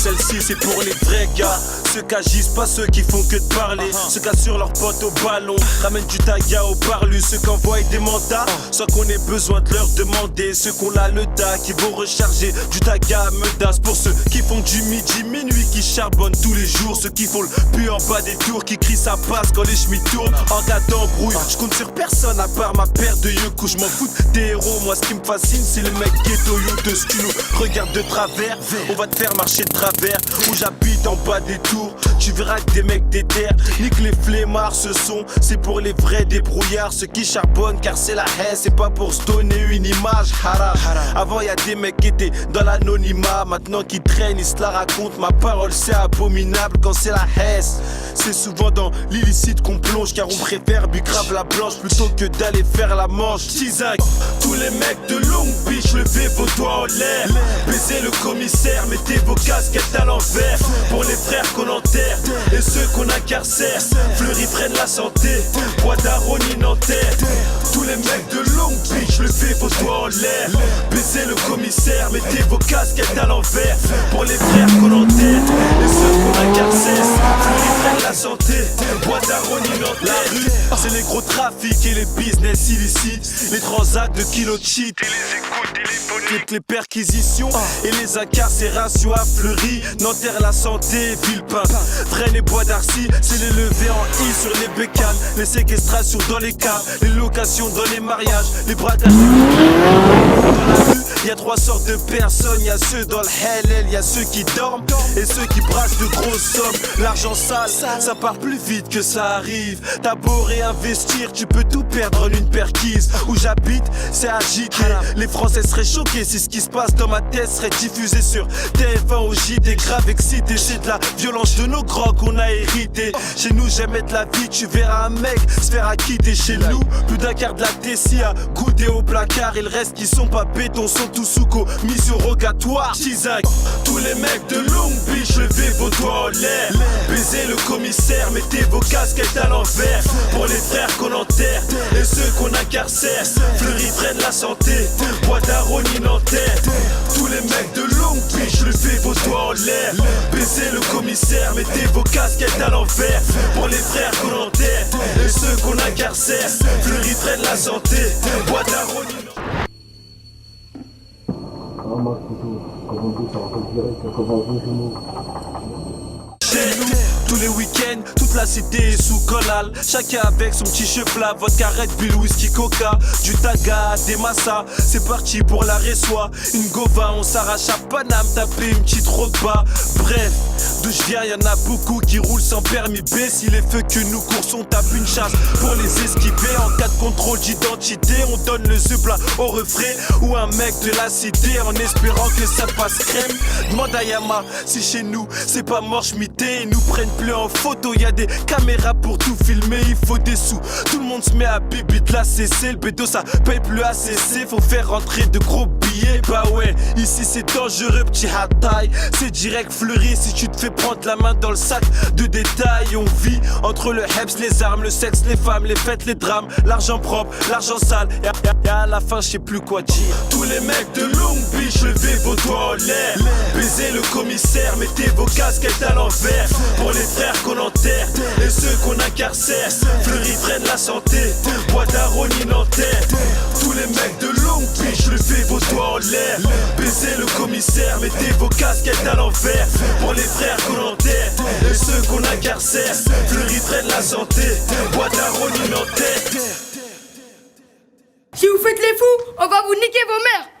celle-ci c'est pour les vrais gars. Ceux qui agissent, pas ceux qui font que de parler. Ceux qui assurent leurs potes au ballon, ramènent du taga au parlu. Ceux qui envoient des mandats, sans qu'on ait besoin de leur demander. Ceux qu'on a le tas, qui vont recharger du taga à menace. Pour ceux qui font du midi, minuit, qui charbonnent tous les jours. Ceux qui font le pu en bas des tours, qui crient ça passe quand les chemins tournent. En cas d'embrouille, je compte sur personne à part ma paire de yeux. Je m'en fous des héros, moi ce qui me fascine c'est le mec ghetto you de ce qui nous regarde de travers. On va te faire marcher de travers. Où j'habite en bas des tours, tu verras que des mecs déterrent. Nique les flemmards, ce son c'est pour les vrais débrouillards. Ceux qui charbonnent car c'est la haine, c'est pas pour se donner une image. Haram. Avant y'a des mecs qui étaient dans l'anonymat, maintenant qui traînent, ils se la racontent. Ma parole c'est abominable quand c'est la haine. C'est souvent dans l'illicite qu'on plonge, car on préfère grave la blanche plutôt que d'aller faire la manche. Tizac, tous les mecs de Long Beach, levez vos doigts en l'air. Baisez le commissaire, mettez vos casquettes à l'envers. Pour les frères qu'on enterre et ceux qu'on incarcère. Fleury prennent la santé, Bois d'Aroni Nanterre. Tous les mecs de Long Beach, levez vos doigts en l'air. Baisez le commissaire, mettez vos casquettes à l'envers. Pour les frères qu'on enterre et ceux qu'on incarcère. Fleury prennent la santé, Bois d'Aroni Nanterre. La rue, c'est les gros trafics et les business illicites. Les transacts de kilo cheat et les écoutes téléphoniques, les perquisitions et les incarcérations à Fleury. Nanterre la santé, Villepin, Fresnes et Bois d'Arcy. C'est les levées en I sur les bécanes, les séquestrations dans les cars, les locations dans les mariages, les braquages dans la rue. Y'a trois sortes de personnes, y'a ceux dans le hell, y'a ceux qui dorment et ceux qui brassent de grosses sommes. L'argent sale, ça part plus vite que ça arrive. T'as beau réinvestir, tu peux tout perdre en une perquise. Où j'habite, c'est agité. Les Français seraient choqués si ce qui se passe dans ma tête serait diffusé sur TF1 au JT. Grave excité, c'est de la violence de nos grands qu'on a hérité. Chez nous, j'aime être la vie, tu verras un mec se faire acquitter. Chez nous, plus d'un quart de la Tessie a goûté au placard. Et le reste qui sont pas béton sont tous sous commission rogatoire. Tizac, tous les mecs de Long Beach, levez vos doigts en l'air. Baisez le commissaire, mettez vos casquettes à l'envers. Pour les frères qu'on enterre et ceux qu'on incarcère. Fleury prennent la santé, Bois d'Aroni Nanterre. Tous les mecs de Long Beach, levez vos doigts en l'air. Baisez le commissaire, mettez vos casquettes à l'envers. Pour les frères qu'on enterre et ceux qu'on incarcère. Fleury prennent la santé, Bois d'Aroni Nanterre. Tous les week-ends, toute la cité est sous collal. Chacun avec son petit chevla, vodka, Red Bull, whisky, coca. Du taga, des massas, c'est parti pour la réçoit. Une gova, on s'arrache à Paname, taper une petite roba. Bref, d'où je viens, y'en a beaucoup qui roulent sans permis B. Si les feux que nous coursons tapent une chasse pour les esquiver. En cas de contrôle d'identité, on donne le zeu plat au refrain. Ou un mec de la cité en espérant que ça passe crème. Demande à Yama si chez nous c'est pas morche-mité. Ils nous prennent plus en photo, y'a des caméras pour tout filmer, il faut des sous. Tout le monde se met à bibi de la CC, le bédo ça paye plus à cesser, faut faire rentrer de gros billets. Bah ouais, ici c'est dangereux, petit hataille. C'est direct Fleury si tu te fais prendre la main dans le sac de détails. On vit entre le heps, les armes, le sexe, les femmes, les fêtes, les drames, l'argent propre, l'argent sale. Et à la fin, je sais plus quoi dire. Tous les mecs de Long Beach, levez vos doigts en l'air. Baisez le commissaire, mettez vos casquettes à l'envers. Pour les frères qu'on enterre et ceux qu'on incarcère. Fleury prennent la santé, Bois d'Aroni Nanterre. Tous les mecs de Long Beach, levez vos doigts en l'air. Baisez le commissaire, mettez vos casquettes à l'envers. Pour les frères qu'on enterre et ceux qu'on incarcère. Fleury prennent la santé, Bois d'Aroni Nanterre. Si vous faites les fous, on va vous niquer vos mères.